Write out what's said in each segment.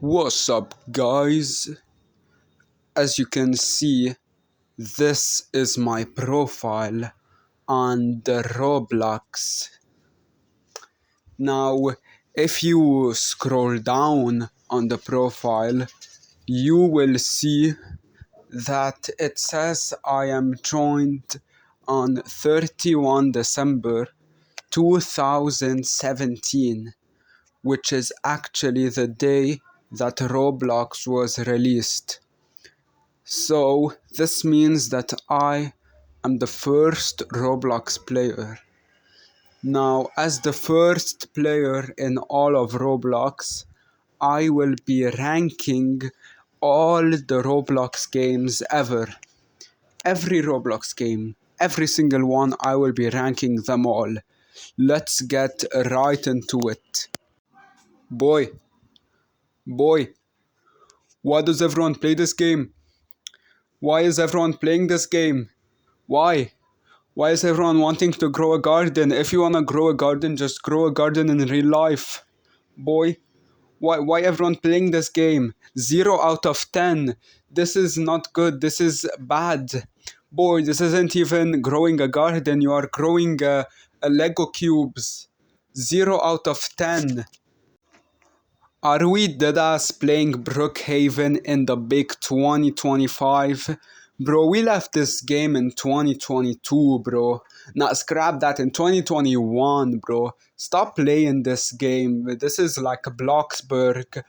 What's up, guys? As you can see, this is my profile on the Roblox. Now, if you scroll down on the profile, you will see that it says I am joined on 31 December 2017, which is actually the day that Roblox was released. So this means that I am the first Roblox player. Now, as the first player in all of Roblox, I will be ranking all the Roblox games ever. Every Roblox game, every single one, I will be ranking them all. Let's get right into it. Boy, why does everyone play this game? Why is everyone playing this game? Why? Why is everyone wanting to grow a garden? If you wanna grow a garden, just grow a garden in real life. Boy, why everyone playing this game? 0 out of 10. This is not good. This is bad. Boy, this isn't even growing a garden. You are growing a Lego cubes. 0 out of 10. Are we deadass playing Brookhaven in the big 2025? Bro, we left this game in 2022, bro. Nah, scrap that, in 2021, bro. Stop playing this game. This is like Bloxburg,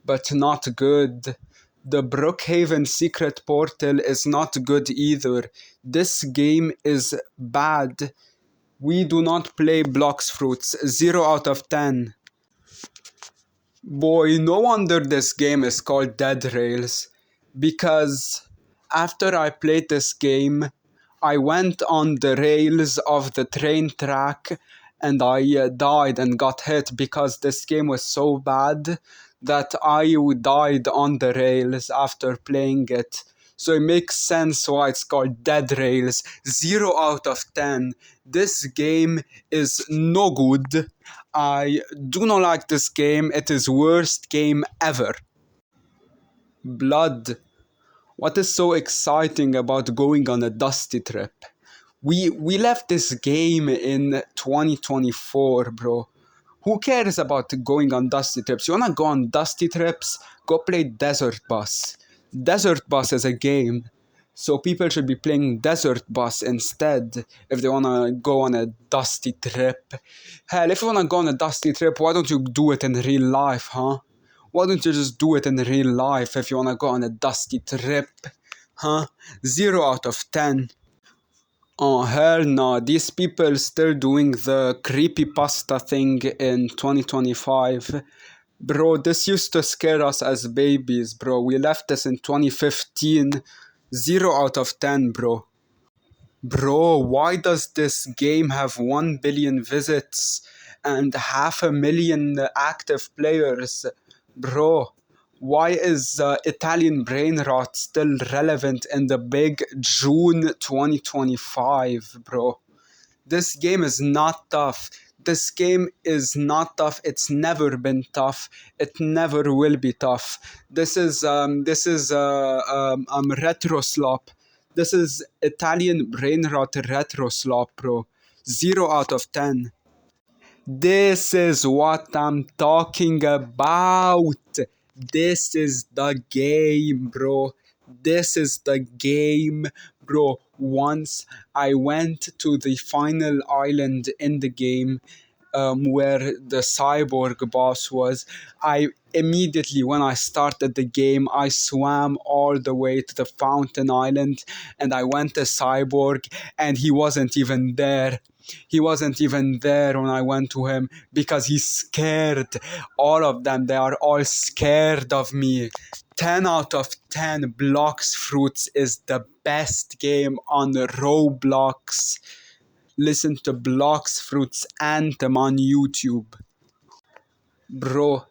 but not good. The Brookhaven secret portal is not good either. This game is bad. We do not play Blox Fruits. 0 out of 10. Boy, no wonder this game is called Dead Rails, because after I played this game, I went on the rails of the train track and I died and got hit because this game was so bad that I died on the rails after playing it. So it makes sense why it's called Dead Rails. 0 out of 10. This game is no good. I do not like this game. It is worst game ever. Blood. What is so exciting about going on a dusty trip? We left this game in 2024, bro. Who cares about going on dusty trips? You wanna go on dusty trips? Go play Desert Bus. Desert Bus is a game, so people should be playing Desert Bus instead if they wanna go on a dusty trip. Hell, if you wanna go on a dusty trip, why don't you do it in real life, huh? Why don't you just do it in real life if you wanna go on a dusty trip, huh? 0 out of 10. Oh hell no, these people still doing the creepypasta thing in 2025. Bro, this used to scare us as babies, bro. We left this in 2015. 0 out of 10, bro. Bro, why does this game have 1 billion visits and 500,000 active players? Bro, why is Italian brain rot still relevant in the big June 2025, bro? This game is not tough. This game is not tough. It's never been tough. It never will be tough. This is retro slop. This is Italian brain rot retro slop, bro. 0 out of 10. This is what I'm talking about. This is the game, bro. This is the game, bro. Once I went to the final island in the game, where the cyborg boss was, I immediately, when I started the game, I swam all the way to the fountain island and I went to cyborg and he wasn't even there. He wasn't even there when I went to him because he's scared. All of them, they are all scared of me. 10 out of 10. Blox Fruits is the best game on Roblox. Listen to Blox Fruits Anthem on YouTube. Bro,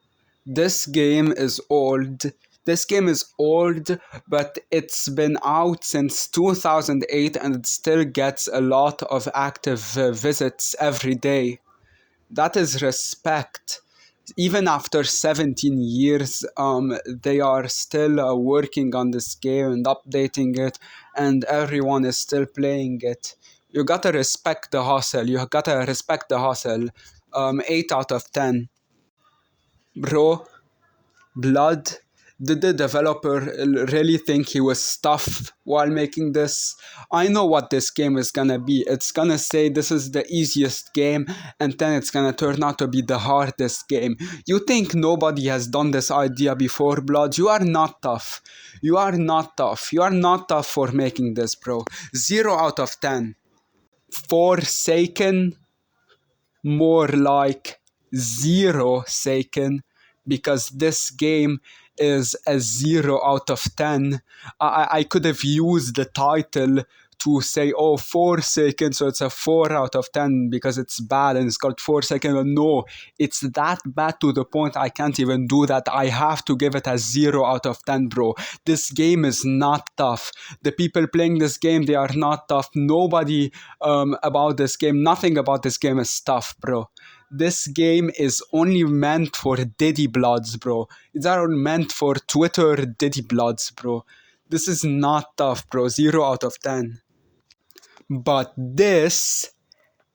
this game is old. This game is old, but it's been out since 2008 and it still gets a lot of active visits every day. That is respect. Even after 17 years, they are still working on this game and updating it, and everyone is still playing it. You gotta respect the hustle. You gotta respect the hustle. 8 out of 10. Bro, Blood, did the developer really think he was tough while making this? I know what this game is gonna be. It's gonna say this is the easiest game, and then it's gonna turn out to be the hardest game. You think nobody has done this idea before, Blood? You are not tough. You are not tough. You are not tough for making this, bro. 0 out of 10. Forsaken, more like 0 Seiken, because this game is a 0 out of 10. I could have used the title to say, oh, Forsaken, so it's a 4 out of 10 because it's bad and it's called Forsaken. But no, it's that bad to the point I can't even do that. I have to give it a 0 out of 10, bro. This game is not tough. The people playing this game, they are not tough. Nobody about this game, nothing about this game is tough, bro. This game is only meant for Diddy Bloods, bro. It's not meant for Twitter Diddy Bloods, bro. This is not tough, bro. 0 out of 10. But this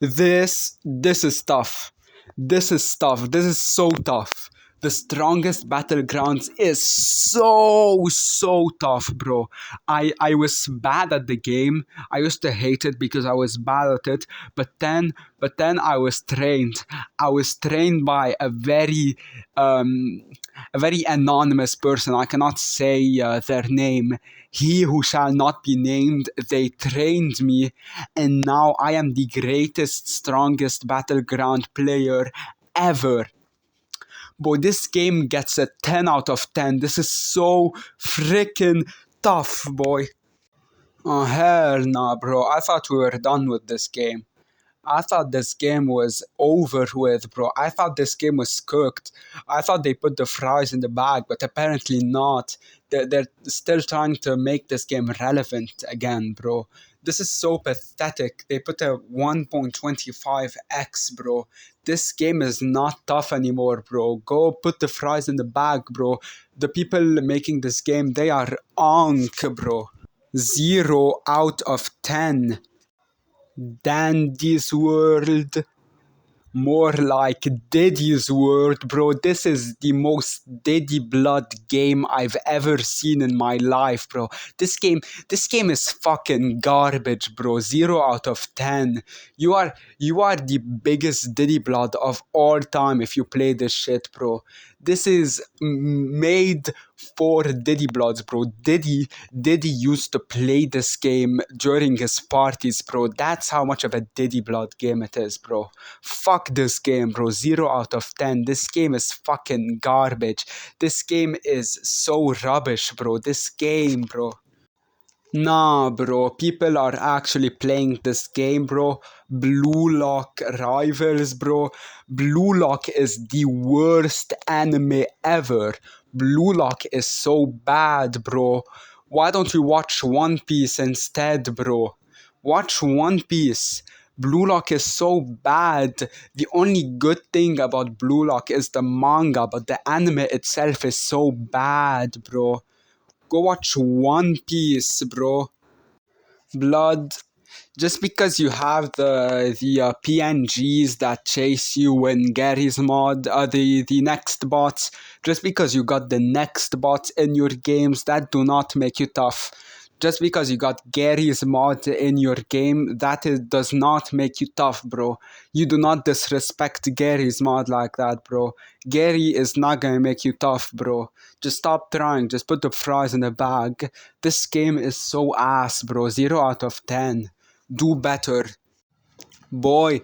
is tough. This is tough. This is so tough. The strongest battlegrounds is so tough, bro. I was bad at the game. I used to hate it because I was bad at it. But then I was trained. I was trained by a very anonymous person. I cannot say their name. He who shall not be named. They trained me, and now I am the greatest, strongest battleground player ever. Boy, this game gets a 10 out of 10. This is so freaking tough, boy. Oh, hell nah, bro. I thought we were done with this game. I thought this game was over with, bro. I thought this game was cooked. I thought they put the fries in the bag, but apparently not. They're still trying to make this game relevant again, bro. This is so pathetic. They put a 1.25x, bro. This game is not tough anymore, bro. Go put the fries in the bag, bro. The people making this game, they are onk, bro. 0 out of 10. Dandy's World, more like Diddy's World, bro. This is the most Diddy Blood game I've ever seen in my life, bro. This game is fucking garbage, bro. 0 out of 10. You are the biggest Diddy Blood of all time if you play this shit, bro. This is made for Diddy Bloods, bro. Diddy used to play this game during his parties, bro. That's how much of a Diddy Blood game it is, bro. Fuck this game, bro. 0 out of 10. This game is fucking garbage. This game is so rubbish, bro. This game, bro. Nah, bro. People are actually playing this game, bro. Blue Lock Rivals, bro. Blue Lock is the worst anime ever. Blue Lock is so bad, bro. Why don't you watch One Piece instead, bro? Watch One Piece. Blue Lock is so bad. The only good thing about Blue Lock is the manga, but the anime itself is so bad, bro. Go watch One Piece, bro. Blood. Just because you have the PNGs that chase you in Gary's mod, the next bots, just because you got the next bots in your games, that do not make you tough. Just because you got Gary's mod in your game, does not make you tough, bro. You do not disrespect Gary's mod like that, bro. Gary is not gonna make you tough, bro. Just stop trying. Just put the fries in the bag. This game is so ass, bro. 0 out of 10. Do better. Boy,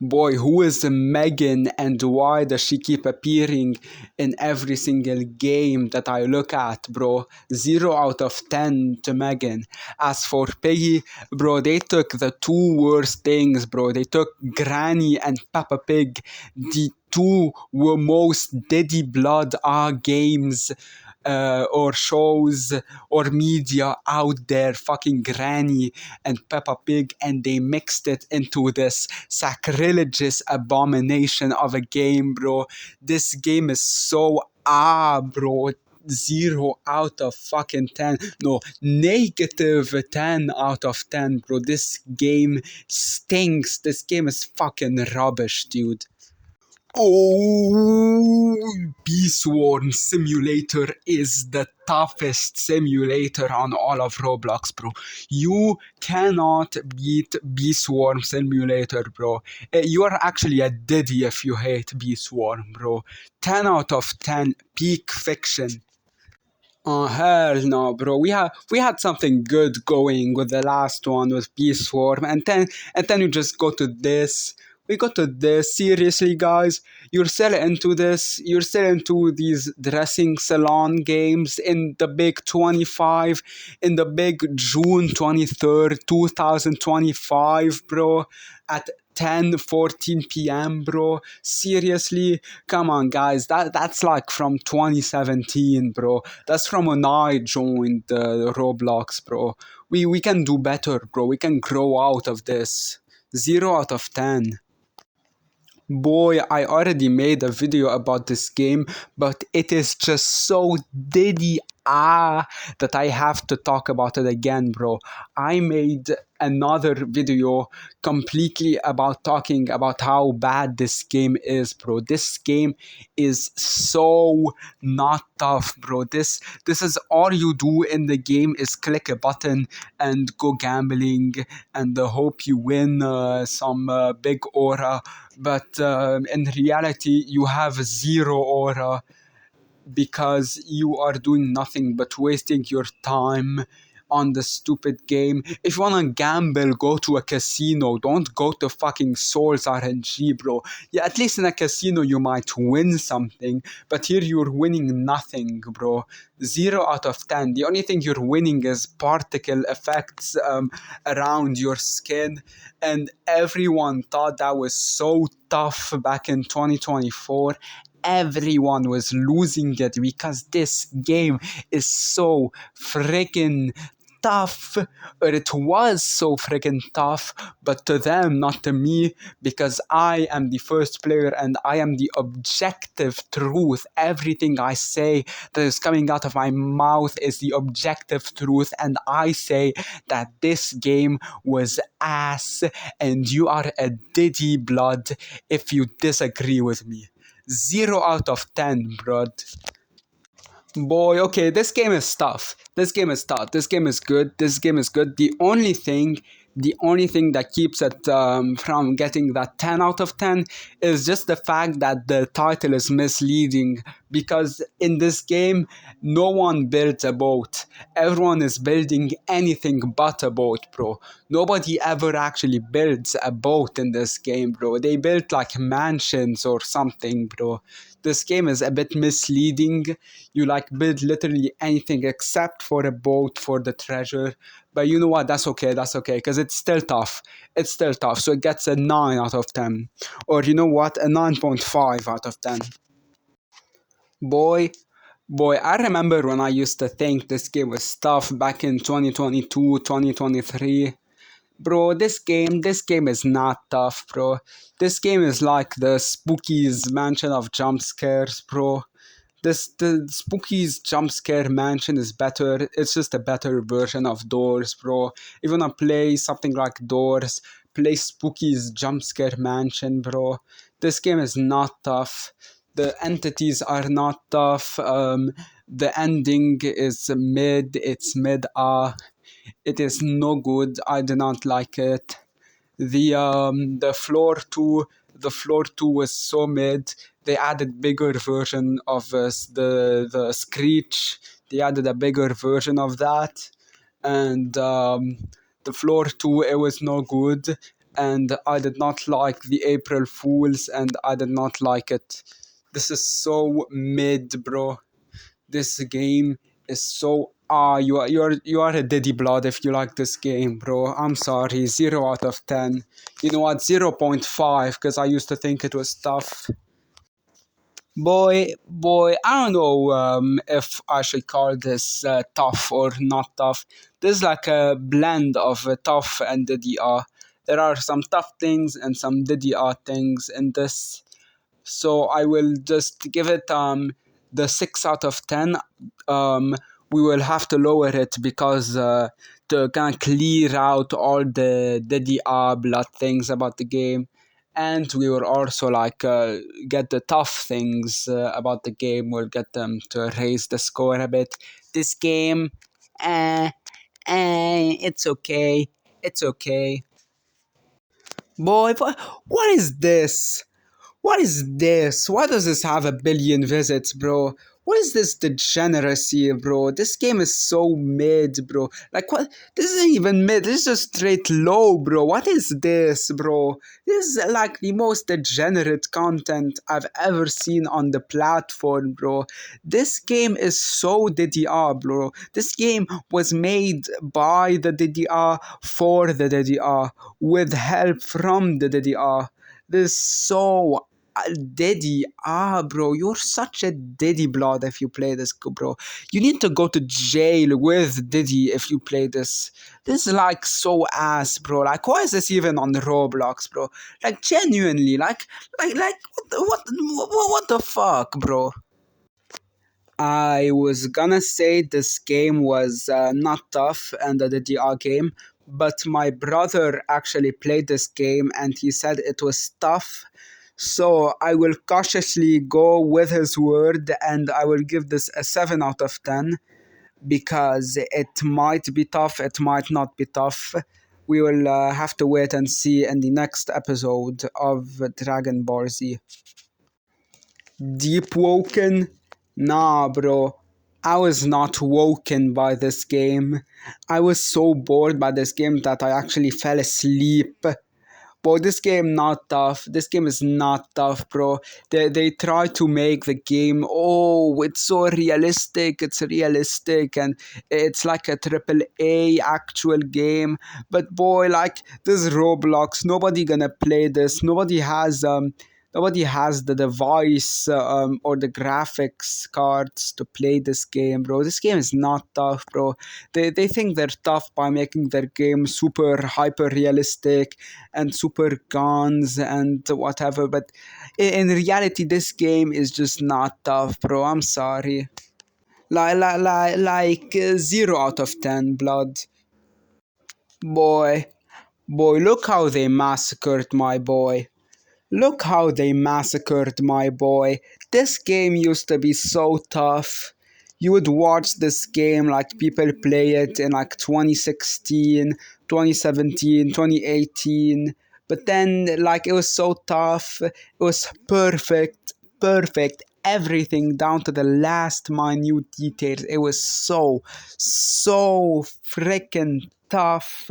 who is Megan and why does she keep appearing in every single game that I look at, bro? 0 out of 10 to Megan. As for Piggy, bro, they took the two worst things, bro. They took Granny and Peppa Pig, the two most Diddy Blood games or shows or media out there, fucking Granny and Peppa Pig, and they mixed it into this sacrilegious abomination of a game, bro. This game is so bro. 0 out of fucking 10. No, negative 10 out of 10, bro. This game stinks. This game is fucking rubbish, dude. Oh, Bee Swarm Simulator is the toughest simulator on all of Roblox, bro. You cannot beat Bee Swarm Simulator, bro. You are actually a diddy if you hate Bee Swarm, bro. 10 out of 10, peak fiction. Oh hell no, bro. We had something good going with the last one with Peace Swarm, and then you just go to this. We go to this. Seriously, guys, you're still into this. You're still into these dressing salon games in the big 25, in the big June 23rd, 2025, bro. At 10:14 p.m., bro. Seriously, come on, guys. That's like from 2017, bro. That's from when I joined Roblox, bro. We can do better, bro. We can grow out of this. 0 out of 10. Boy, I already made a video about this game, but it is just so diddy that I have to talk about it again, bro. I made another video completely about talking about how bad this game is, bro. This game is so not tough, bro. This is all you do in the game is click a button and go gambling and hope you win some big aura, but in reality you have 0 aura because you are doing nothing but wasting your time on the stupid game. If you wanna gamble, go to a casino. Don't go to fucking Souls RNG, bro. Yeah, at least in a casino you might win something, but here you're winning nothing, bro. 0 out of 10. The only thing you're winning is particle effects around your skin, and everyone thought that was so tough back in 2024. Everyone was losing it because this game is so freaking tough, or it was so freaking tough, but to them, not to me, because I am the first player and I am the objective truth. Everything I say that is coming out of my mouth is the objective truth, and I say that this game was ass, and you are a diddy blood if you disagree with me. 0 out of 10, bruh. Boy, okay, this game is tough. This game is tough. This game is good. This game is good. The only thing that keeps it from getting that 10 out of 10 is just the fact that the title is misleading, because in this game no one builds a boat. Everyone is building anything but a boat, bro. Nobody ever actually builds a boat in this game, bro. They built like mansions or something, bro. This game is a bit misleading. You like build literally anything except for a boat for the treasure. But you know what? That's okay. That's okay, because it's still tough. It's still tough. So it gets a 9 out of 10. Or you know what? A 9.5 out of 10. Boy, I remember when I used to think this game was tough back in 2022, 2023. Bro, this game is not tough, bro. This game is like the Spooky's Mansion of jump scares, bro. The Spooky's jump scare mansion is better. It's just a better version of Doors, bro. If you wanna play something like Doors, play Spooky's jump scare mansion, bro. This game is not tough. The entities are not tough. The ending is mid. It's mid. It is no good. I do not like it. The floor 2 was so mid. They added bigger version of the Screech. They added a bigger version of that, and the floor 2, it was no good, and I did not like the April Fools, and I did not like it. This is so mid, bro. This game is so you are a diddy blood if you like this game, bro. I'm sorry. 0 out of 10. You know what? 0.5, because I used to think it was tough. Boy, I don't know if I should call this tough or not tough. This is like a blend of tough and DDR. There are some tough things and some DDR things in this. So I will just give it the 6 out of 10. Um, we will have to lower it because to kind of clear out all the DDR blood things about the game. And we will also like get the tough things about the game. We'll get them to raise the score a bit. This game, eh, it's okay. It's okay. Boy, what is this? What is this? Why does this have a billion visits, bro? What is this degeneracy, bro? This game is so mid, bro. Like, what? This isn't even mid. This is just straight low, bro. What is this, bro? This is like the most degenerate content I've ever seen on the platform, bro. This game is so DDR, bro. This game was made by the DDR for the DDR with help from the DDR. This is so Diddy, bro, you're such a Diddy blood if you play this, bro. You need to go to jail with Diddy if you play this. This is like so ass, bro. Like, why is this even on Roblox, bro? Like, genuinely, like, what the fuck, bro? I was gonna say this game was not tough and the DDR game, but my brother actually played this game and he said it was tough. So I will cautiously go with his word and I will give this a 7 out of 10 because it might be tough, it might not be tough. We will have to wait and see in the next episode of Dragon Ball Z. Deep woken? Nah, bro. I was not woken by this game. I was so bored by this game that I actually fell asleep. Bro, this game not tough. This game is not tough, bro. They try to make the game, oh, it's so realistic. It's realistic and it's like a triple A actual game. But boy, like this Roblox, nobody gonna play this. Nobody has the device or the graphics cards to play this game, bro. This game is not tough, bro. They think they're tough by making their game super hyper realistic and super guns and whatever, but in reality, this game is just not tough, bro. I'm sorry. Like 0 out of 10 blood. Boy, look how they massacred my boy. Look how they massacred my boy. This game used to be so tough. You would watch this game like people play it in like 2016, 2017, 2018. But then like it was so tough. It was perfect, perfect. Everything down to the last minute details. It was so freaking tough.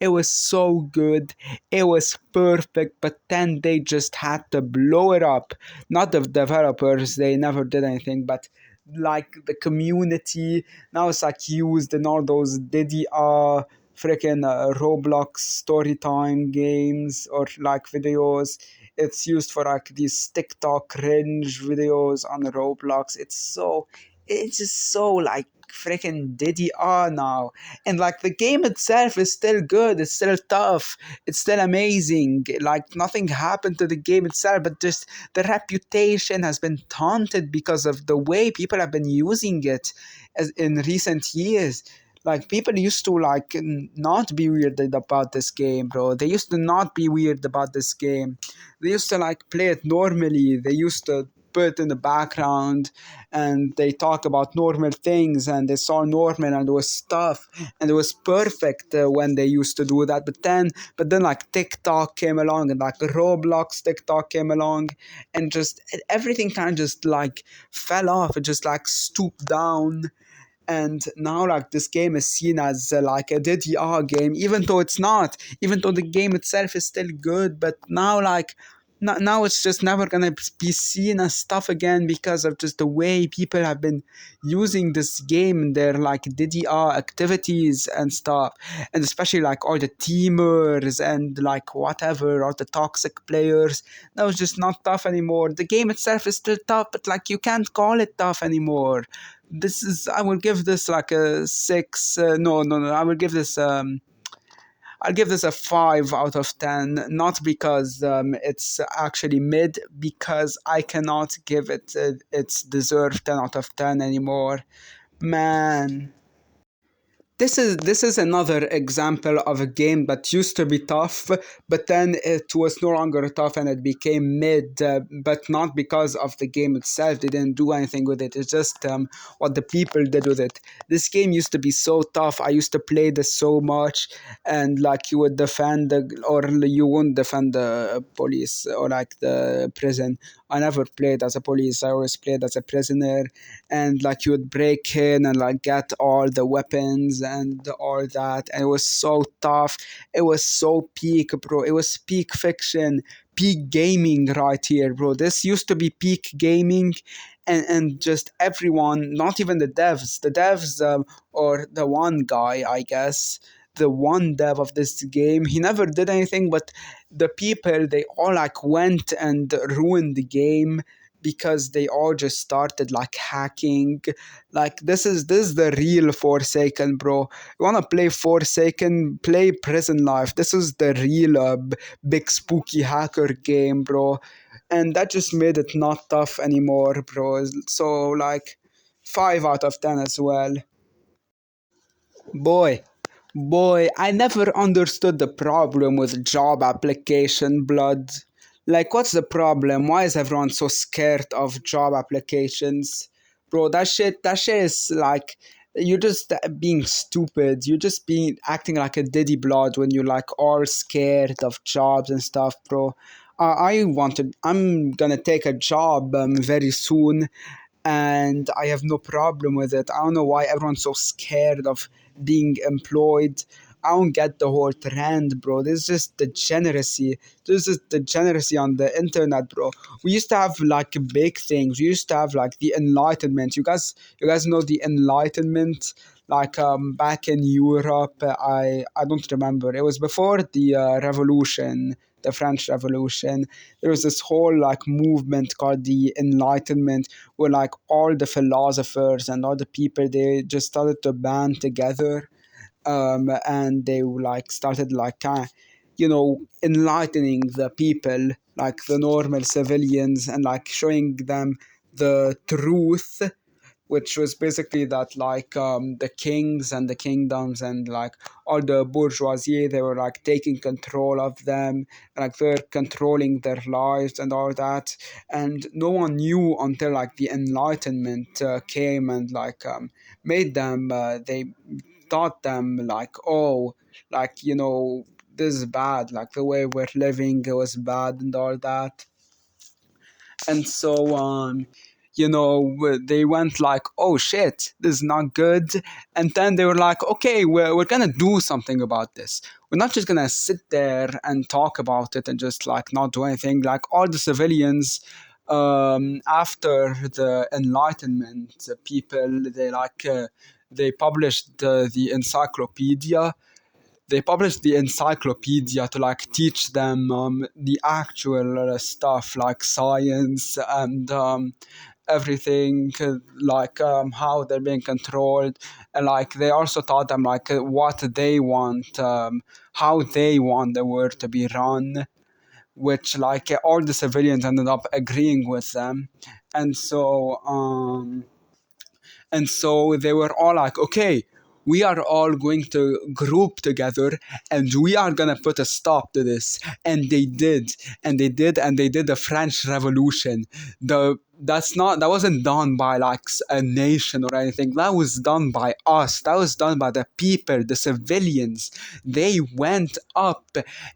It was so good. It was perfect, but then they just had to blow it up. Not the developers, they never did anything, but like the community. Now it's like used in all those DDR freaking Roblox story time games or like videos. It's used for like these TikTok cringe videos on Roblox. It's just so like freaking DDR now. And like the game itself is still good, it's still tough, it's still amazing. Like nothing happened to the game itself, but just the reputation has been taunted because of the way people have been using it as in recent years. Like people used to like not be weird about this game, bro. They used to not be weird about this game. They used to like play it normally. They used to put in the background and they talk about normal things and they saw normal and it was stuff and it was perfect when they used to do that. But then like TikTok came along and like Roblox TikTok came along and just everything kind of just like fell off. It just like stooped down. And now like this game is seen as like a DDR game, even though it's not, even though the game itself is still good. But now like Now it's just never gonna be seen as tough again because of just the way people have been using this game in their like DDR activities and stuff, and especially like all the teamers and like whatever, all the toxic players. Now it's just not tough anymore. The game itself is still tough, but like you can't call it tough anymore. This is I will give this like a six. No. I will give this I'll give this a 5 out of 10, not because it's actually mid, because I cannot give it its deserved 10 out of 10 anymore. Man, this is another example of a game that used to be tough, but then it was no longer tough and it became mid. But not because of the game itself; they didn't do anything with it. It's just what the people did with it. This game used to be so tough. I used to play this so much, and like you would defend or you wouldn't defend the police or like the prison. I never played as a police. I always played as a prisoner, and like you would break in and like get all the weapons and all that, and it was so tough. It was so peak, bro. It was peak fiction, peak gaming right here, bro. This used to be peak gaming, and just everyone, not even the devs or the one guy, I guess, the one dev of this game, he never did anything, but the people, they all like went and ruined the game because they all just started like hacking. Like this is the real Forsaken, bro. You wanna play Forsaken, play Prison Life. This is the real big spooky hacker game, bro. And that just made it not tough anymore, bro. So like 5 out of 10 as well. Boy, boy, I never understood the problem with job application, blood. Like, what's the problem? Why is everyone so scared of job applications? Bro, that shit is like, you're just being stupid. You're just being acting like a diddy blood when you're like all scared of jobs and stuff, bro. I'm gonna take a job very soon, and I have no problem with it. I don't know why everyone's so scared of being employed. I don't get the whole trend, bro. There's just degeneracy. There's just degeneracy on the internet, bro. We used to have like big things. We used to have like the Enlightenment. You guys know the Enlightenment? Like back in Europe, I don't remember. It was before the revolution, the French Revolution. There was this whole like movement called the Enlightenment, where like all the philosophers and all the people, they just started to band together, and they like started like enlightening the people, like the normal civilians, and like showing them the truth, which was basically that like the kings and the kingdoms and like all the bourgeoisie, they were like taking control of them, like they're controlling their lives and all that. And no one knew until like the Enlightenment came and like made them they taught them like, oh, like this is bad, like the way we're living, it was bad and all that. And so they went like, oh shit, this is not good. And then they were like, okay, we're gonna do something about this. We're not just gonna sit there and talk about it and just like not do anything. Like all the civilians, after the Enlightenment, the people, they published the encyclopedia. They published the encyclopedia to like teach them the actual stuff, like science and everything, like how they're being controlled. And like they also taught them like what they want, how they want the world to be run, which like all the civilians ended up agreeing with them. And so they were all like, okay, we are all going to group together and we are going to put a stop to this. And they did. And they did. And they did the French Revolution. That wasn't done by like a nation or anything. That was done by us. That was done by the people, the civilians. They went up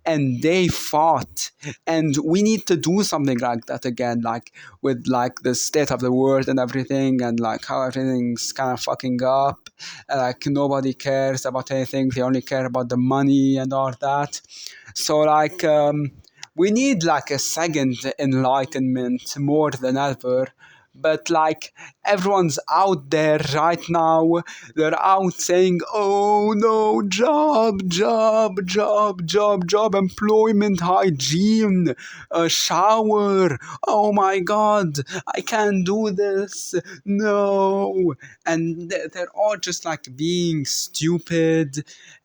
and they fought. And we need to do something like that again, like with like the state of the world and everything, and like how everything's kind of fucking up. Like nobody cares about anything. They only care about the money and all that. So like we need like a second enlightenment more than ever. But like everyone's out there right now, they're out saying, oh no, job, employment, hygiene, shower, oh my god, I can't do this, no. And they're all just like being stupid.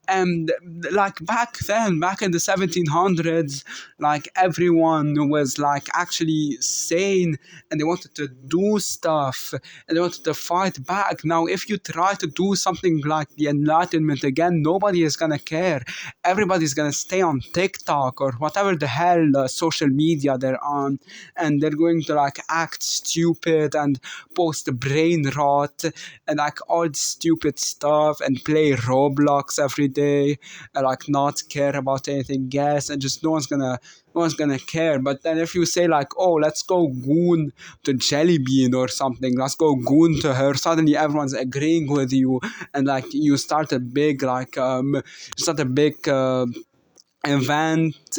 And like back then, back in the 1700s, like everyone was like actually sane, and they wanted to do stuff, and they wanted to fight back. Now if you try to do something like the enlightenment again, nobody is gonna care. Everybody's gonna stay on TikTok or whatever the hell social media they're on, and they're going to like act stupid and post brain rot and like all stupid stuff and play Roblox every day and like not care about anything else, and just no one's gonna care. But then if you say like, oh, let's go goon to Jellybean or something, let's go goon to her, suddenly everyone's agreeing with you, and like you start a big event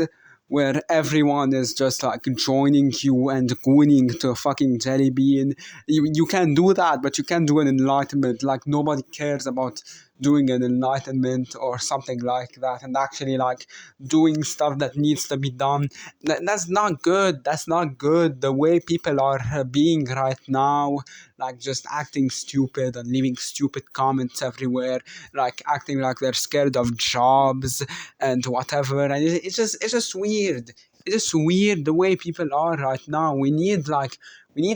where everyone is just like joining you and gooning to a fucking jelly bean. You can do that, but you can't do an enlightenment. Like nobody cares about doing an enlightenment or something like that, and actually like doing stuff that needs to be done. That's not good. That's not good. The way people are being right now, like just acting stupid and leaving stupid comments everywhere, like acting like they're scared of jobs and whatever. And it's just weird. It's just weird the way people are right now. We need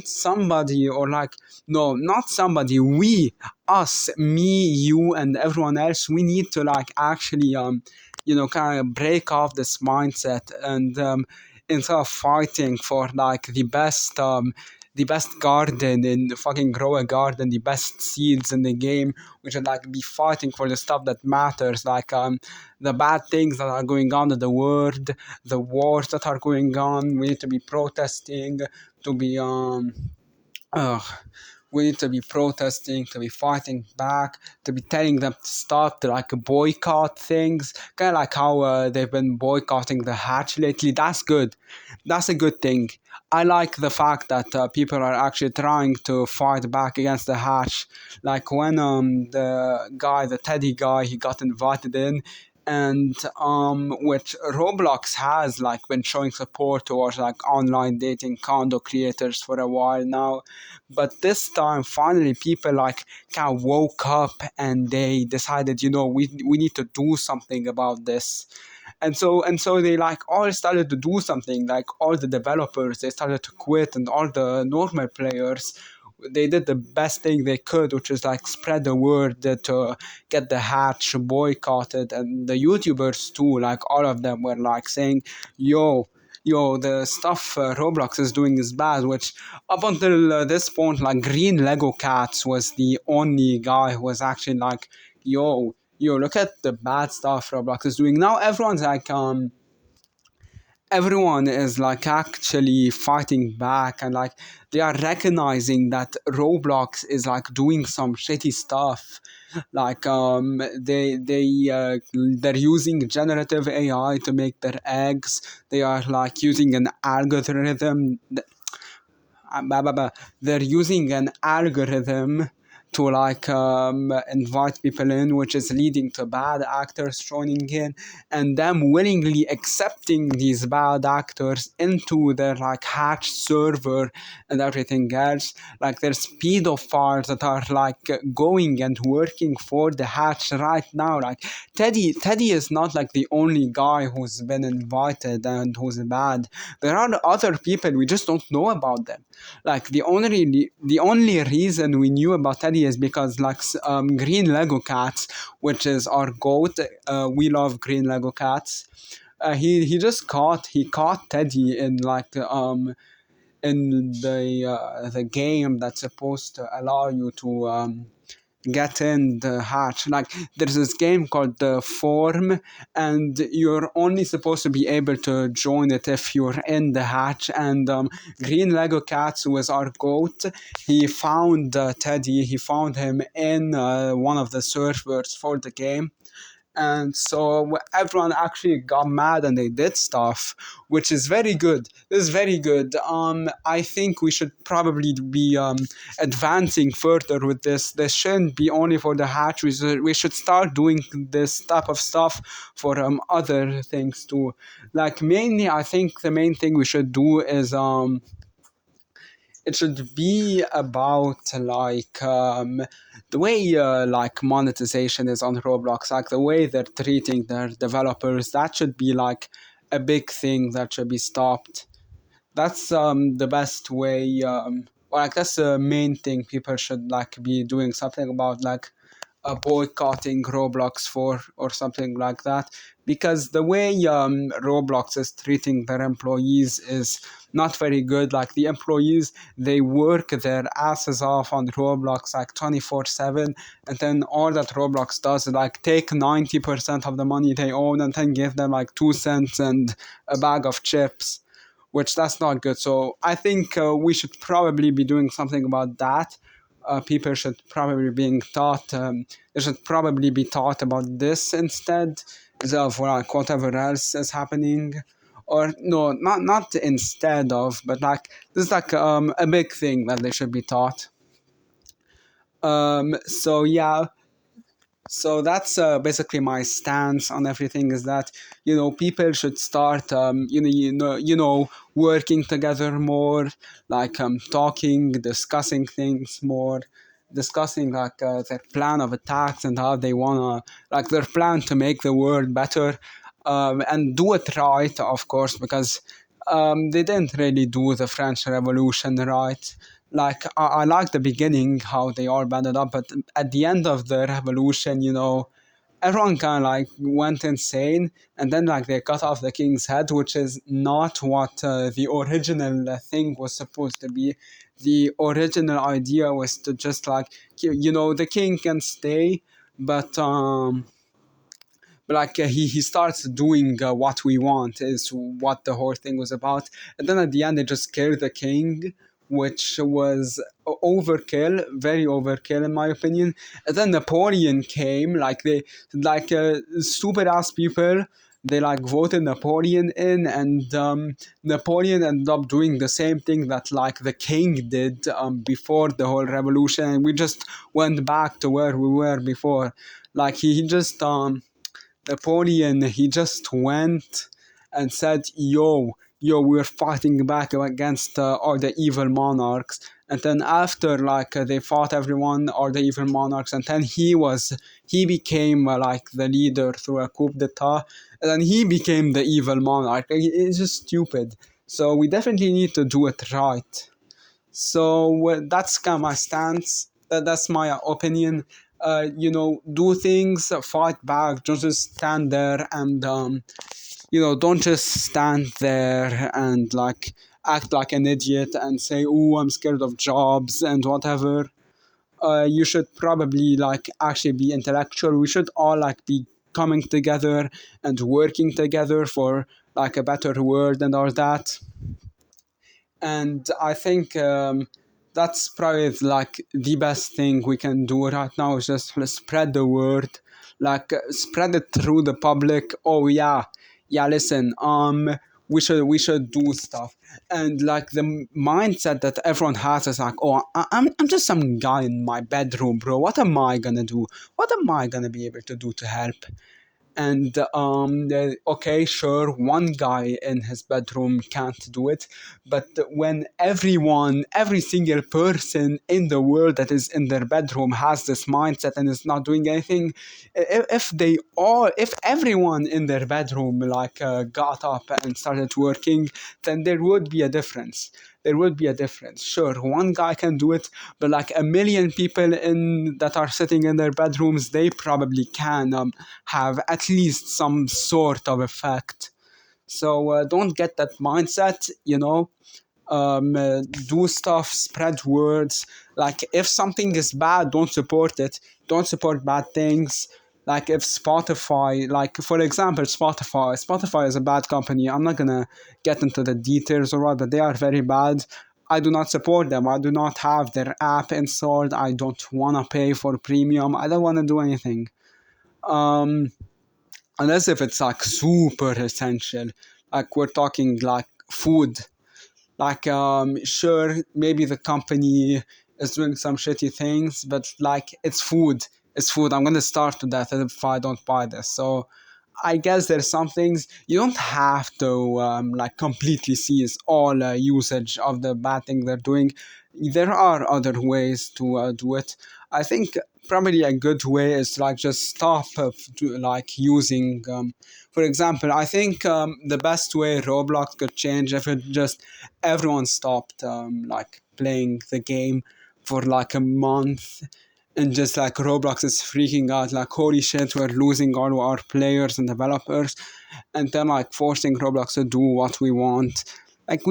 somebody, or like, no, not somebody, we, us, me, you, and everyone else. We need to like actually kind of break off this mindset, and instead of fighting for like the best garden in fucking grow a garden, the best seeds in the game. We should like be fighting for the stuff that matters, like the bad things that are going on in the world, the wars that are going on. We need to be protesting, to be uh, we need to be protesting, to be fighting back, to be telling them to stop, to like boycott things. Kind of like how they've been boycotting the hatch lately. That's good. That's a good thing. I like the fact that people are actually trying to fight back against the hatch. Like when the Teddy guy, he got invited in, and which Roblox has like been showing support towards like online dating condo creators for a while now. But this time finally people like kind of woke up, and they decided, we need to do something about this. And so they like all started to do something. Like all the developers, they started to quit, and all the normal players, they did the best thing they could, which is like spread the word to get the hatch boycotted. And the YouTubers too, like all of them were like saying, yo, the stuff Roblox is doing is bad. Which up until this point, like Green Lego Cats was the only guy who was actually like, yo, look at the bad stuff Roblox is doing. Now everyone is like actually fighting back, and like they are recognizing that Roblox is like doing some shitty stuff. Like they're using generative AI to make their eggs. They are like using an algorithm. They're using an algorithm to like invite people in, which is leading to bad actors joining in, and them willingly accepting these bad actors into their like hatch server and everything else. Like there's pedophiles that are like going and working for the hatch right now. Like Teddy is not like the only guy who's been invited and who's bad. There are other people, we just don't know about them. Like the only reason we knew about Teddy is because like Green Lego Cats, which is our goat. We love Green Lego Cats. He caught Teddy in like in the game that's supposed to allow you to get in the hatch. Like there's this game called the Form, and you're only supposed to be able to join it if you're in the hatch. And Green Lego Cats was our goat. He found Teddy. He found him in one of the servers for the game. And so everyone actually got mad and they did stuff, which is very good. This is very good. I think we should probably be advancing further with this. This shouldn't be only for the hatcheries. We should start doing this type of stuff for other things too. Like mainly, I think the main thing we should do is it should be about like the way like monetization is on Roblox, like the way they're treating their developers. That should be like a big thing that should be stopped. That's the best way. Or like that's the main thing people should like be doing something about, like boycotting Roblox for or something like that, because the way Roblox is treating their employees is not very good. Like the employees, they work their asses off on Roblox like 24/7, and then all that Roblox does is like take 90% of the money they own and then give them like 2 cents and a bag of chips, which that's not good. So I think we should probably be doing something about that. People should probably being taught. They should probably be taught about this instead of like whatever else is happening, or no, not instead of, but like this is like a big thing that they should be taught. So yeah, so that's basically my stance on everything, is that people should start working together more, like talking, discussing things more, discussing like their plan of attacks and how they wanna, like their plan to make the world better, and do it right, of course, because they didn't really do the French Revolution right. Like I like the beginning how they all banded up, but at the end of the revolution, everyone kind of like went insane, and then like they cut off the king's head, which is not what the original thing was supposed to be. The original idea was to just like the king can stay, but like he starts doing what we want is what the whole thing was about, and then at the end they just killed the king, which was overkill, very overkill in my opinion. And then Napoleon came, like they like stupid ass people, they like voted Napoleon in, and Napoleon ended up doing the same thing that like the king did before the whole revolution, and we just went back to where we were before. Like he just Napoleon, he just went and said, yo, we're fighting back against all the evil monarchs. And then after, like, they fought everyone, all the evil monarchs, and then he became, like, the leader through a coup d'etat, and then he became the evil monarch. It's just stupid. So we definitely need to do it right. So that's kind of my stance. That's my opinion. Do things, fight back. Don't just stand there and don't just stand there and like act like an idiot and say, "Oh, I'm scared of jobs and whatever." You should probably like actually be intellectual. We should all like be coming together and working together for like a better world and all that. And I think that's probably like the best thing we can do right now, is just spread the word, like spread it through the public. Oh yeah, listen, we should do stuff. And like the mindset that everyone has is like, oh, I'm just some guy in my bedroom, bro. What am I gonna do? What am I gonna be able to do to help? And okay, sure, one guy in his bedroom can't do it, but when every single person in the world that is in their bedroom has this mindset and is not doing anything, if everyone in their bedroom like got up and started working, then there would be a difference. There would be a difference. Sure, one guy can do it, but like a million people in that are sitting in their bedrooms, they probably can have at least some sort of effect. So don't get that mindset, do stuff, spread words. Like if something is bad, don't support it. Don't support bad things. Like if Spotify, like for example, Spotify is a bad company. I'm not gonna get into the details or what, but they are very bad. I do not support them. I do not have their app installed. I don't wanna pay for premium. I don't wanna do anything. Um, unless if it's like super essential, like we're talking like food. Like, sure, maybe the company is doing some shitty things, but like, it's food. It's food. I'm gonna starve to death if I don't buy this. So I guess there's some things you don't have to like completely cease all usage of the bad thing they're doing. There are other ways to do it. I think probably a good way is to like just stop like using. For example, I think the best way Roblox could change if it just everyone stopped like playing the game for like a month, and just like Roblox is freaking out, like holy shit, we're losing all our players and developers, and then like forcing Roblox to do what we want. Like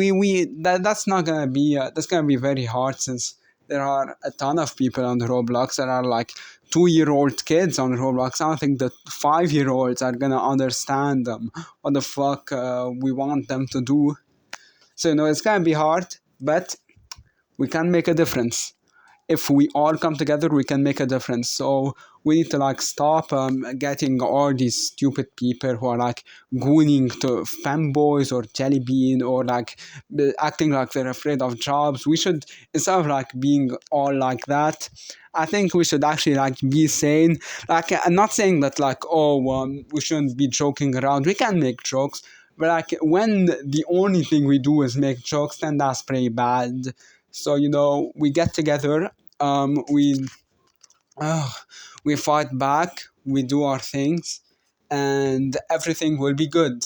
that's not gonna be that's gonna be very hard, since there are a ton of people on Roblox. There are like 2-year-old kids on Roblox. I don't think that 5-year-olds are gonna understand what the fuck we want them to do. So it's gonna be hard, but we can make a difference. If we all come together, we can make a difference. So we need to like stop getting all these stupid people who are like gooning to femboys or jelly bean, or like acting like they're afraid of jobs. We should, instead of like being all like that, I think we should actually like be sane. Like, I'm not saying that like, oh, we shouldn't be joking around. We can make jokes, but like when the only thing we do is make jokes, then that's pretty bad. So we get together, we we fight back, we do our things, and everything will be good.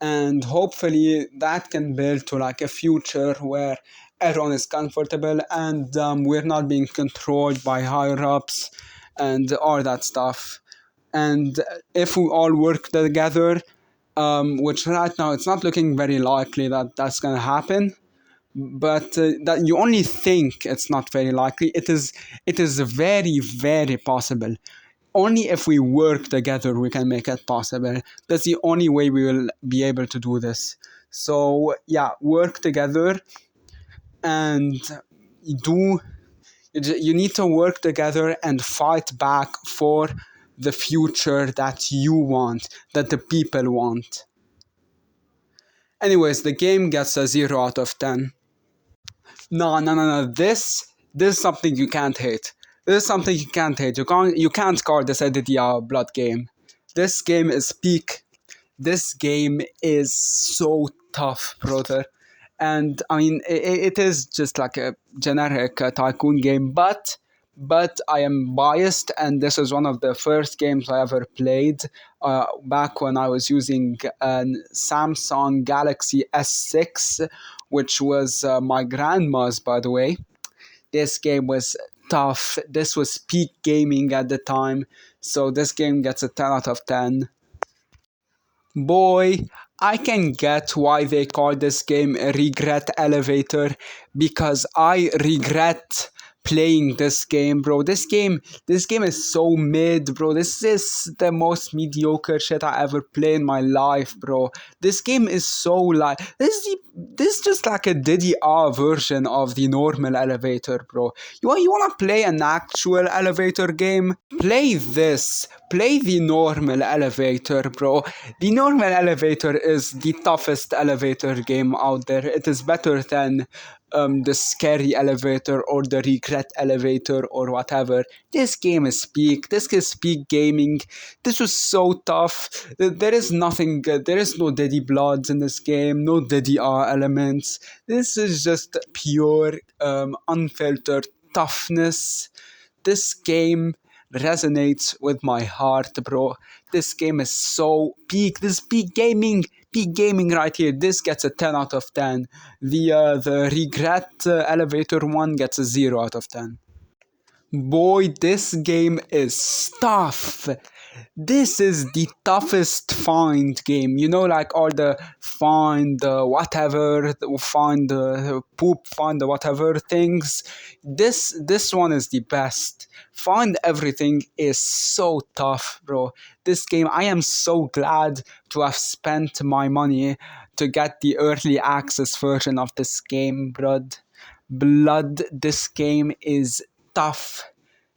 And hopefully that can build to like a future where everyone is comfortable, and we're not being controlled by higher ups and all that stuff. And if we all work together, which right now it's not looking very likely that that's gonna happen, but that you only think it's not very likely. It is very, very possible. Only if we work together we can make it possible. That's the only way we will be able to do this. So yeah, work together, and do you need to work together and fight back for the future that you want, that the people want. Anyways, the game gets a 0 out of 10. No, no, no, no. This is something you can't hate. This is something you can't hate. You can't call this a Didier blood game. This game is peak. This game is so tough, brother. And I mean, it is just like a generic tycoon game, but I am biased, and this is one of the first games I ever played back when I was using a Samsung Galaxy S6, which was my grandma's, by the way. This game was tough. This was peak gaming at the time, so this game gets a 10 out of 10. Boy, I can get why they call this game a regret elevator, because I regret playing this game, bro. This game is so mid, bro. This is the most mediocre shit I ever played in my life, bro. This game is so like this is just like a Diddy R version of the normal elevator, bro. You wanna play an actual elevator game? Play this. Play the normal elevator, bro. The normal elevator is the toughest elevator game out there. It is better than the scary elevator or the regret elevator or whatever. This game is peak. This is peak gaming. This was so tough. There is nothing. There is no Diddy bloods in this game. No Diddy R elements. This is just pure, unfiltered toughness. This game resonates with my heart, bro. This game is so peak. This peak gaming. Peak gaming right here. This gets a 10 out of 10. The regret elevator one gets a 0 out of 10. Boy, this game is tough. This is the toughest find game. Like all the find whatever, find poop, find the whatever things. This one is the best. Find everything is so tough, bro. This game, I am so glad to have spent my money to get the early access version of this game, Blood, this game is tough.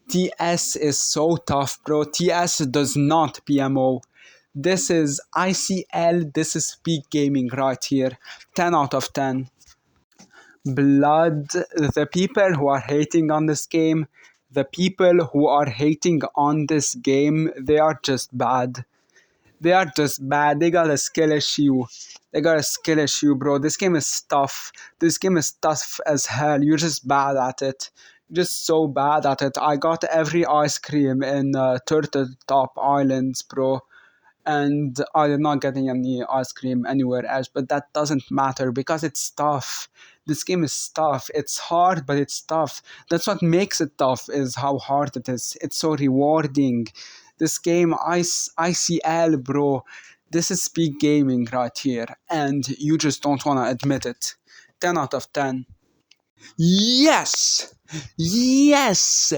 TS is so tough, bro. TS does not PMO. This is ICL, this is peak gaming right here. 10 out of 10. Blood, the people who are hating on this game, the people who are hating on this game, they are just bad. They are just bad. They got a skill issue. They got a skill issue, bro. This game is tough. This game is tough as hell. You're just bad at it. Just so bad at it. I got every ice cream in Turtle Top Islands, bro. And I'm not getting any ice cream anywhere else, but that doesn't matter because it's tough. This game is tough. It's hard, but it's tough. That's what makes it tough, is how hard it is. It's so rewarding. This game, ICL, bro. This is peak gaming right here, and you just don't want to admit it. 10 out of 10. Yes! Yes!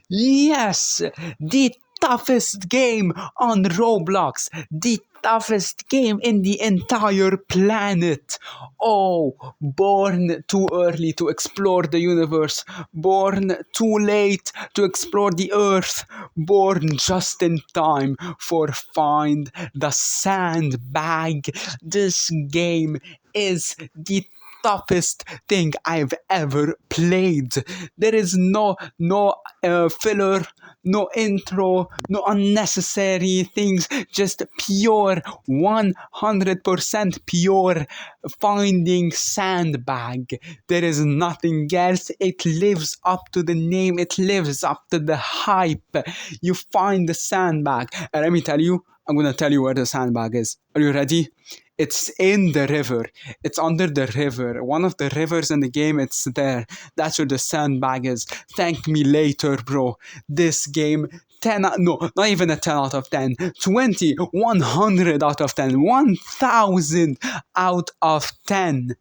Yes! The toughest game on Roblox. The toughest game in the entire planet. Oh, born too early to explore the universe. Born too late to explore the earth. Born just in time for Find the Sandbag. This game is the toughest thing I've ever played. There is no filler, no intro, no unnecessary things, just pure 100% pure Finding Sandbag. There is nothing else. It lives up to the name, it lives up to the hype. You find the sandbag, and let me tell you, I'm gonna tell you where the sandbag is. Are you ready? It's in the river. It's under the river. One of the rivers in the game, it's there. That's where the sandbag is. Thank me later, bro. This game, 10, no, not even a 10 out of 10. 20, 100 out of 10. 1000 out of 10.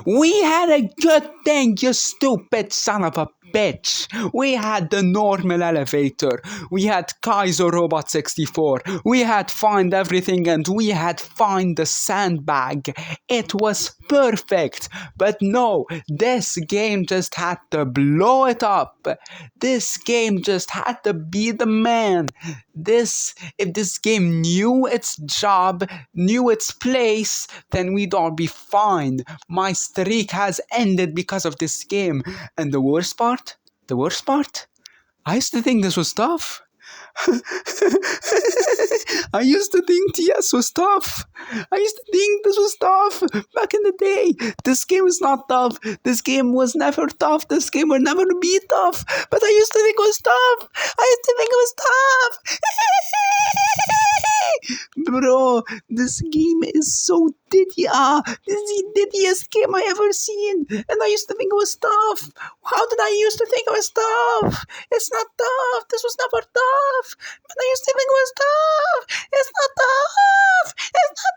We had a good thing, you stupid son of a bitch. We had the normal elevator. We had Kaiser Robot 64. We had Find Everything, and we had Find the Sandbag. It was perfect. But no, this game just had to blow it up. This game just had to be the man. If this game knew its job, knew its place, then we'd all be fine. My streak has ended because of this game. And the worst part, I used to think this was tough. I used to think TS was tough. I used to think this was tough back in the day. This game is not tough. This game was never tough. This game will never be tough. But I used to think it was tough. I used to think it was tough. Bro, this game is so Diddy. This is the diddiest game I ever seen. And I used to think it was tough. How did I used to think it was tough? It's not tough. This was never tough. But I used to think it was tough. It's not tough. It's not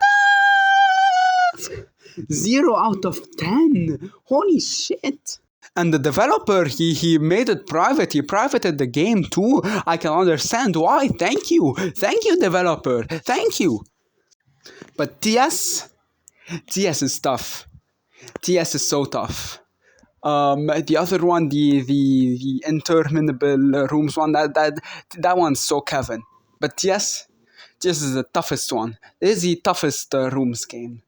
tough. 0 out of 10. Holy shit. And the developer, he made it private. He privated the game too. I can understand why. Thank you. Thank you, developer. Thank you. But TS is tough. TS is so tough. The other one, the interminable rooms one, that one's so Kevin. But TS is the toughest one. This is the toughest rooms game.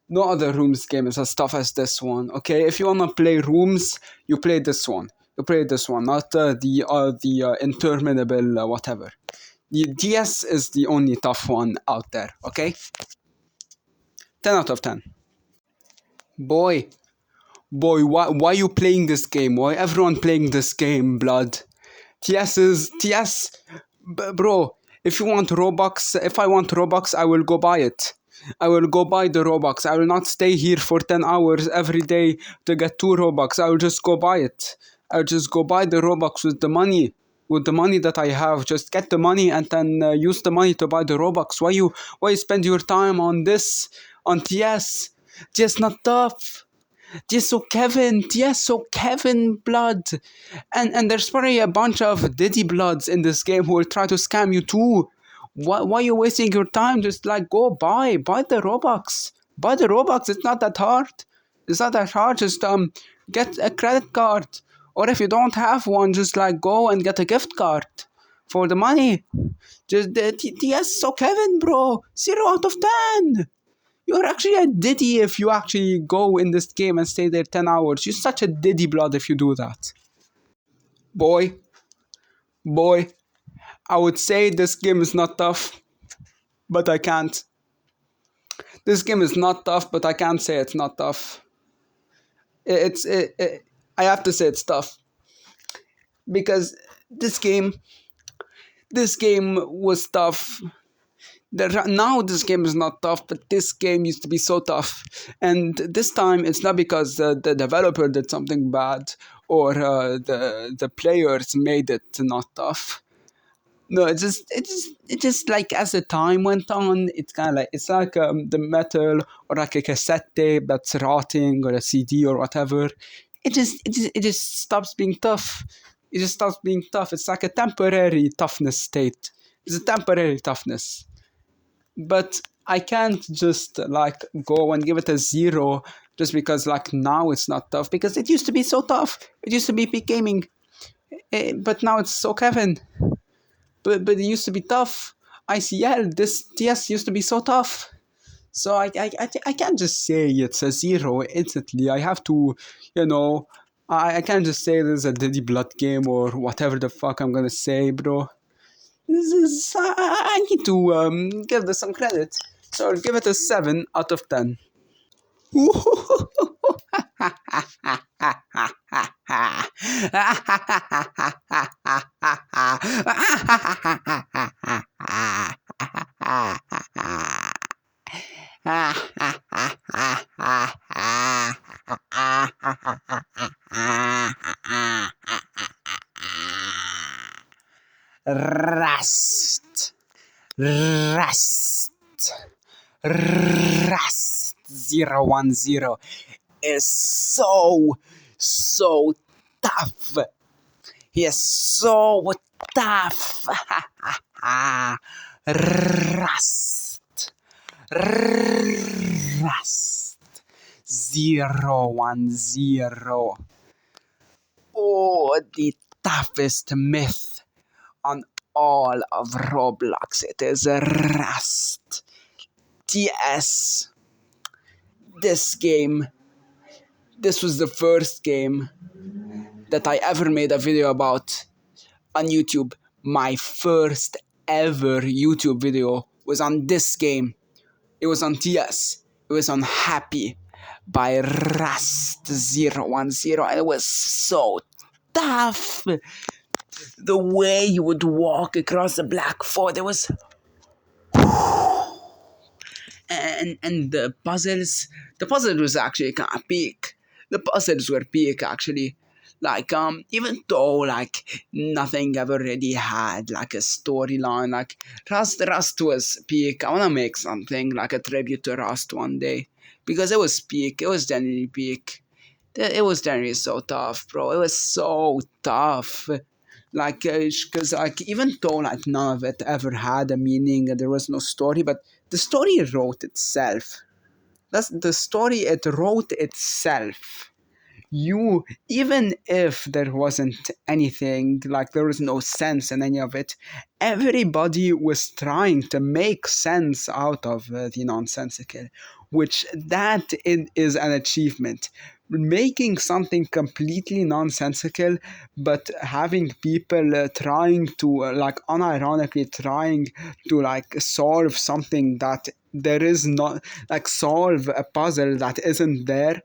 No other rooms game is as tough as this one. Okay, if you wanna play rooms, you play this one. You play this one, not the interminable whatever. The TS is the only tough one out there. Okay, 10 out of 10. Boy, why you playing this game? Why everyone playing this game, blood? TS, bro. If you want Robux, if I want Robux, I will go buy it. I will go buy the Robux. I will not stay here for 10 hours every day to get 2 Robux. I will just go buy it. I'll just go buy the Robux with the money. With the money that I have. Just get the money and then use the money to buy the Robux. Why you spend your time on this? On TS? TS not tough. TS so Kevin blood. And there's probably a bunch of Diddy bloods in this game who will try to scam you too. Why are you wasting your time? Just like go buy the Robux. Buy the Robux. It's not that hard. It's not that hard. Just get a credit card Or if you don't have one, just like go and get a gift card for the money. Just the TS so Kevin, bro. 0 out of 10. You're actually a Diddy if you actually go in this game and stay there 10 hours. You're such a Diddy blood if you do that. Boy, boy, I would say this game is not tough, but I can't. This game is not tough, but I can't say it's not tough. I have to say it's tough because this game was tough. Now this game is not tough, but this game used to be so tough. And this time it's not because the developer did something bad or the players made it not tough. No, it just like as the time went on, it's kind of like the metal or like a cassette tape that's rotting or a CD or whatever. It just stops being tough. It just stops being tough. It's like a temporary toughness state. It's a temporary toughness. But I can't just like go and give it a 0 just because like now it's not tough, because it used to be so tough. It used to be peak gaming, but now it's so Kevin. But it used to be tough. ICL, this TS used to be so tough. So I can't just say it's a 0 instantly. I have to, I can't just say this is a Diddy Blood game or whatever the fuck I'm gonna say, bro. I need to give this some credit. So I'll give it a 7 out of 10. Rust 010 is so tough. He is so tough. Rust 010. Oh, the toughest myth on all of Roblox. It is Rust. TS. This was the first game that I ever made a video about on YouTube. My first ever YouTube video was on this game. It was on TS. It was on Happy by Rust 010. And it was so tough. The way you would walk across the black fort, it was... And the puzzles was actually kind of peak. The puzzles were peak, actually. Like, even though, like, nothing ever really had, like, a storyline, like, Rust was peak. I want to make something, like, a tribute to Rust one day. Because it was peak. It was genuinely peak. It was genuinely so tough, bro. It was so tough. Like, because, like, even though, like, none of it ever had a meaning and there was no story, but the story wrote itself. That's the story, it wrote itself. Even if there wasn't anything, like there was no sense in any of it, everybody was trying to make sense out of the nonsensical, which that is an achievement. Making something completely nonsensical, but having people trying to, like, unironically trying to, like, solve something that there is not, like, solve a puzzle that isn't there.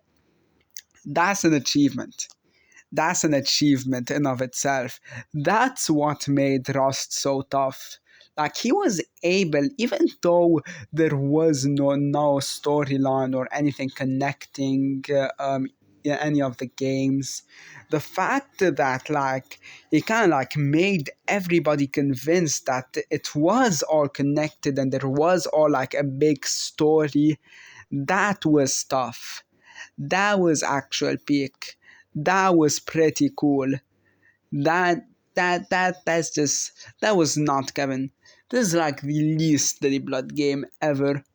That's an achievement. That's an achievement in of itself. That's what made Rust so tough. Like, he was able, even though there was no storyline or anything connecting any of the games, the fact that, like, he kind of, like, made everybody convinced that it was all connected and there was all, like, a big story, that was tough. That was actual peak. That was pretty cool. That was not Kevin. This is like the least Dirty Blood game ever.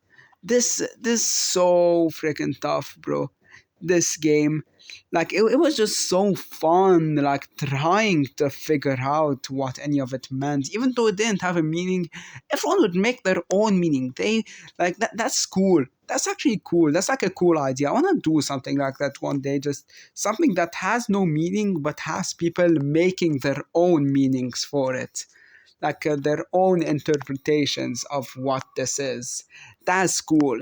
This so freaking tough, bro. this game. Like it was just so fun, like trying to figure out what any of it meant, even though it didn't have a meaning. Everyone would make their own meaning. They like that's cool. That's actually cool. That's like a cool idea. I want to do something like that one day. Just something that has no meaning but has people making their own meanings for it, like their own interpretations of what this is. That's cool.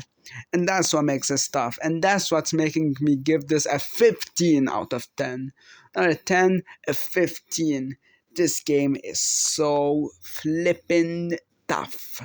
And that's what makes this tough. And that's what's making me give this a 15 out of 10. Not a 10, a 15. This game is so flippin' tough.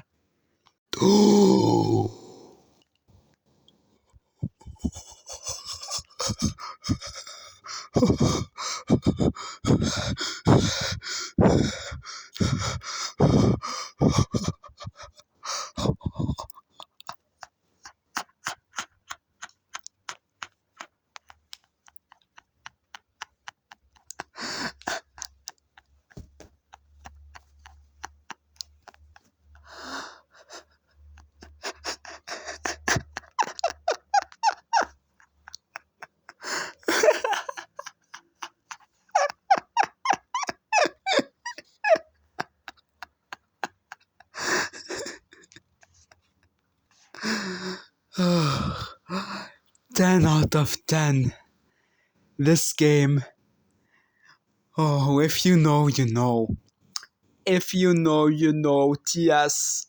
Ten out of 10. This game. Oh, if you know, you know. If you know, you know. TS.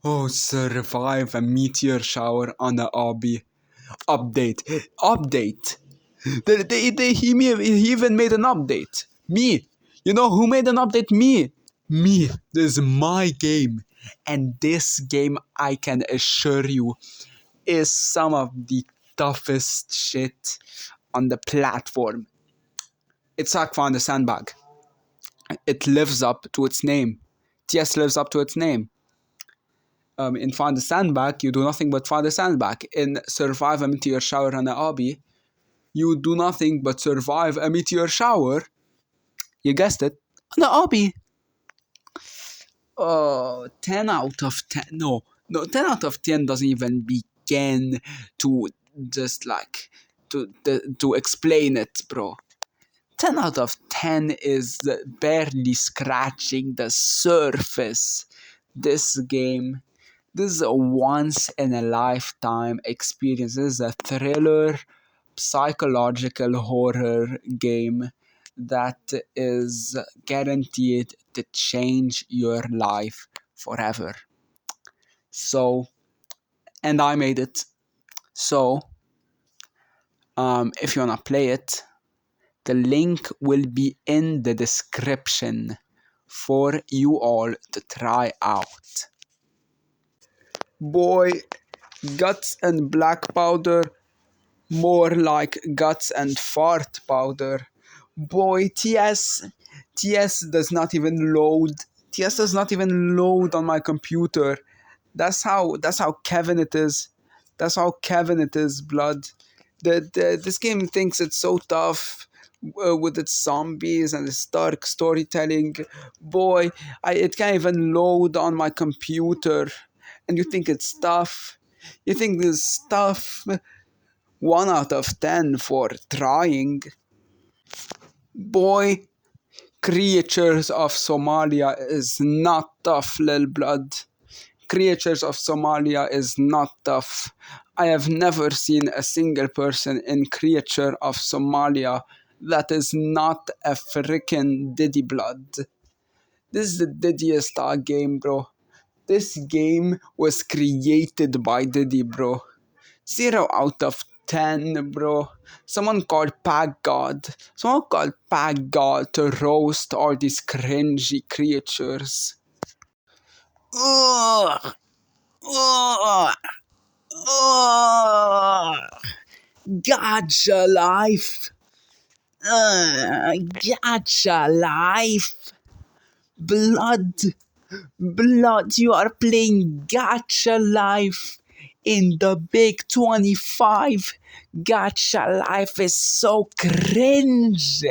Oh, survive a meteor shower on a obby. Update. Update. He even made an update. Me. You know who made an update? Me. Me. This is my game. And this game, I can assure you, is some of the toughest shit on the platform. It's like Find the Sandbag. It lives up to its name. TS lives up to its name. In Find the Sandbag, you do nothing but find the sandbag. In Survive a Meteor Shower on a Obby, you do nothing but survive a meteor shower. You guessed it, on a Obby. Oh, 10 out of 10. No, 10 out of 10 doesn't even begin to just like to explain it, bro. 10 out of 10 is barely scratching the surface. This game, this is a once in a lifetime experience. This is a thriller, psychological horror game that is guaranteed to change your life forever. So, and I made it. So, if you wanna play it, the link will be in the description for you all to try out. Boy, guts and black powder, more like guts and fart powder. Boy, TS does not even load. TS does not even load on my computer. That's how Kevin it is. That's how Kevin it is, blood. This game thinks it's so tough with its zombies and its dark storytelling. Boy, it can't even load on my computer. And you think it's tough? You think this tough? 1 out of 10 for trying. Boy, Creatures of Somalia is not tough, lil blood. Creatures of Somalia is not tough. I have never seen a single person in Creature of Somalia that is not a freaking Diddy blood. This is the Diddiest game, bro. This game was created by Diddy, bro. 0 out of 10, bro. Someone called Pack God. Someone called Pack God to roast all these cringy creatures. Ugh. Ugh. Ugh. Gotcha life. Gotcha life. Blood. Blood, you are playing Gacha Life in the Big 25. Gacha Life is so cringe.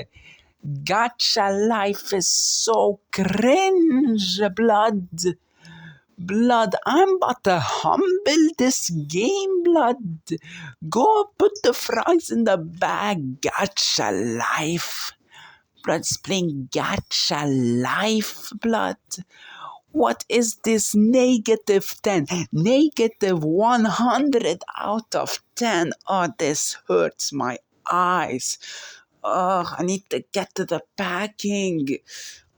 Gacha Life is so cringe, blood. Blood, I'm about to humble this game, blood. Go put the fries in the bag. Gacha life. Blood's playing gacha life, blood. What is this -10? -100 out of 10. Oh, this hurts my eyes. Oh, I need to get to the packing.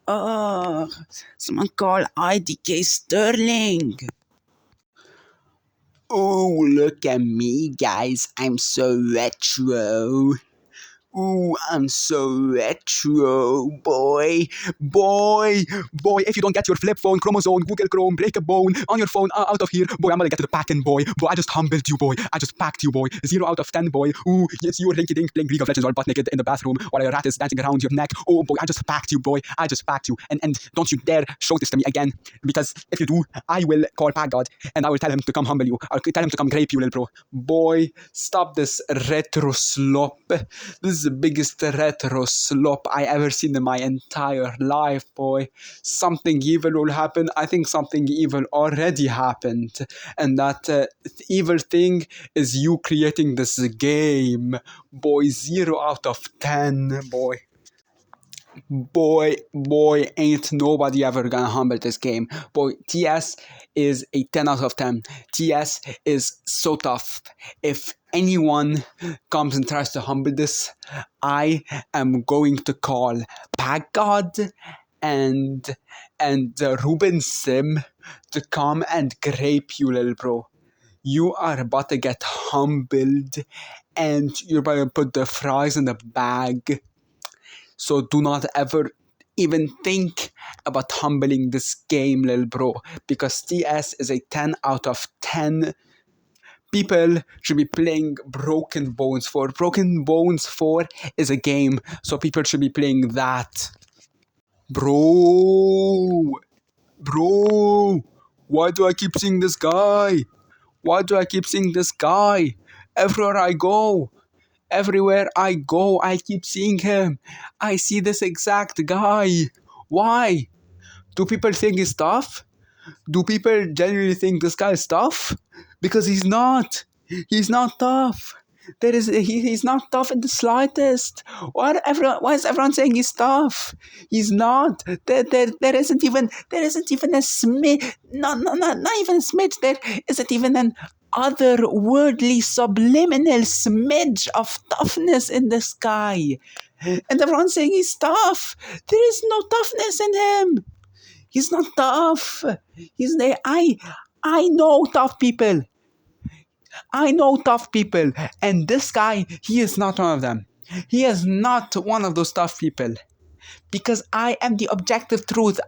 Oh, someone call IDK Sterling. Oh, look at me, guys. I'm so retro. Ooh, I'm so retro, boy. If you don't get your flip phone, chromosome, Google Chrome, break a bone on your phone, out of here, boy, I'm gonna get to the packing, boy. Boy, I just humbled you, boy. I just packed you, boy. 0 out of 10, boy. Ooh, it's you, rinky dink, playing League of Legends all butt naked in the bathroom while a rat is dancing around your neck. Oh, boy, I just packed you, boy. I just packed you. And don't you dare show this to me again, because if you do, I will call Pack God and I will tell him to come humble you. I'll tell him to come grape you, little bro. Boy, stop this retro slop. This is the biggest retro slop I ever seen in my entire life, boy. Something evil will happen. I think something evil already happened. And that evil thing is you creating this game. Boy, 0 out of 10, boy. Boy, ain't nobody ever gonna humble this game. Boy, TS is a 10 out of 10. TS is so tough. If anyone comes and tries to humble this, I am going to call Packard and Ruben Sim to come and grape you, little bro. You are about to get humbled and you're about to put the fries in the bag. So do not ever even think about humbling this game, little bro, because TS is a 10 out of 10. People should be playing Broken Bones 4. Broken Bones 4 is a game, so people should be playing that. Bro, why do I keep seeing this guy? Everywhere I go, I keep seeing him. I see this exact guy. Why? Do people think he's tough? Do people genuinely think this guy is tough? Because he's not. He's not tough. He's not tough in the slightest. Why is everyone saying he's tough? He's not. There isn't even a smidge. Not even a smidge. There isn't even an otherworldly subliminal smidge of toughness in this guy. And everyone's saying he's tough. There is no toughness in him. He's not tough. He's there. I know tough people. And this guy, he is not one of them. He is not one of those tough people. Because I am the objective truth.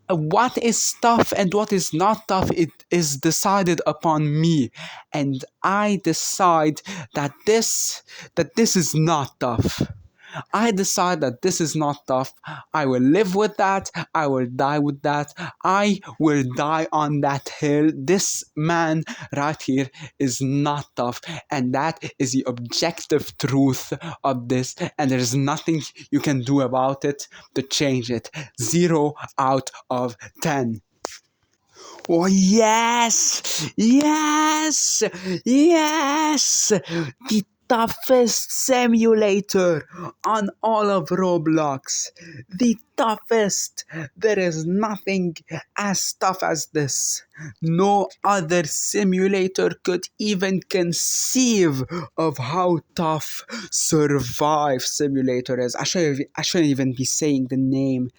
What is tough and what is not tough, it is decided upon me. And I decide that this is not tough. I decide that this is not tough. I will live with that. I will die with that. I will die on that hill. This man right here is not tough. And that is the objective truth of this. And there's nothing you can do about it to change it. 0 out of 10. Oh, yes! The toughest simulator on all of Roblox. The toughest. There is nothing as tough as this. No other simulator could even conceive of how tough Survive Simulator is. I shouldn't even be saying the name.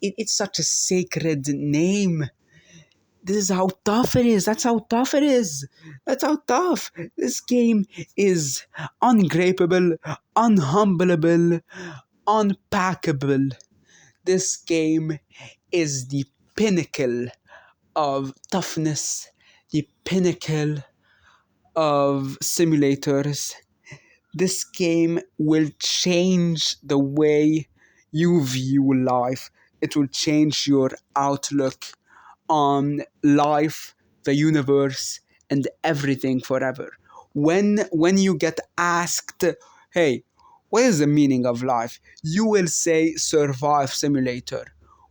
It's such a sacred name. This is how tough it is. That's how tough. This game is ungrapeable, unhumbleable, unpackable. This game is the pinnacle of toughness, the pinnacle of simulators. This game will change the way you view life. It will change your outlook on life, the universe, and everything forever. When you get asked, hey, what is the meaning of life? You will say Survive Simulator.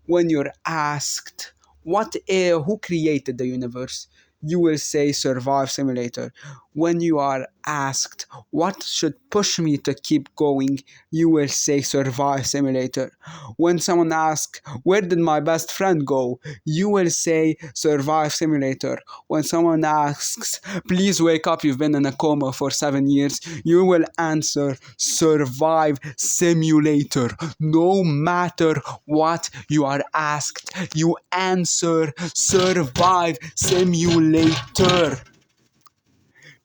When you're asked, Who created the universe? You will say Survive Simulator. When you are asked what should push me to keep going, you will say Survive Simulator. When someone asks, where did my best friend go? You will say Survive Simulator. When someone asks, please wake up, you've been in a coma for 7 years, you will answer Survive Simulator. No matter what you are asked, you answer Survive Simulator.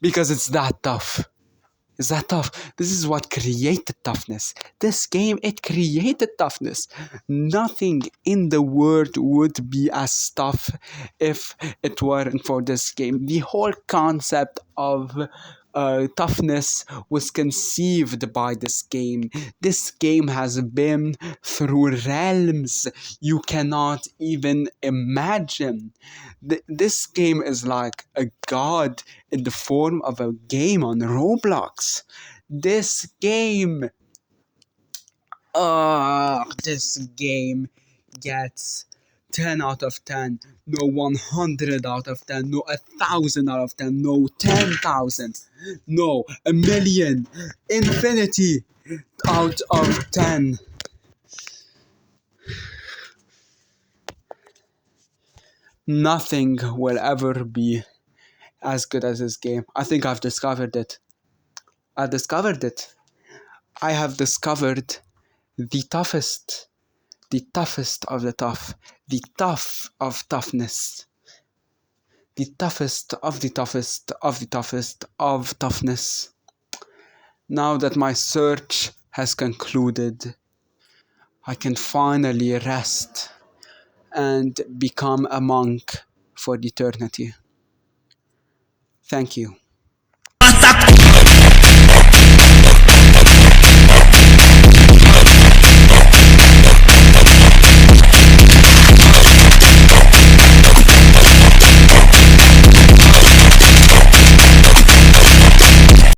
Because it's that tough. Is that tough? This is what created toughness. This game, it created toughness. Nothing in the world would be as tough if it weren't for this game. The whole concept of toughness was conceived by this game. This game has been through realms you cannot even imagine. This game is like a god in the form of a game on Roblox. This game gets 10 out of 10, no 100 out of 10, no 1,000 out of 10, no 10,000, no a million, infinity out of 10. Nothing will ever be as good as this game. I think I've discovered it. I have discovered the toughest of the tough, the tough of toughness, the toughest of the toughest of the toughest of toughness. Now that my search has concluded, I can finally rest and become a monk for eternity. Thank you.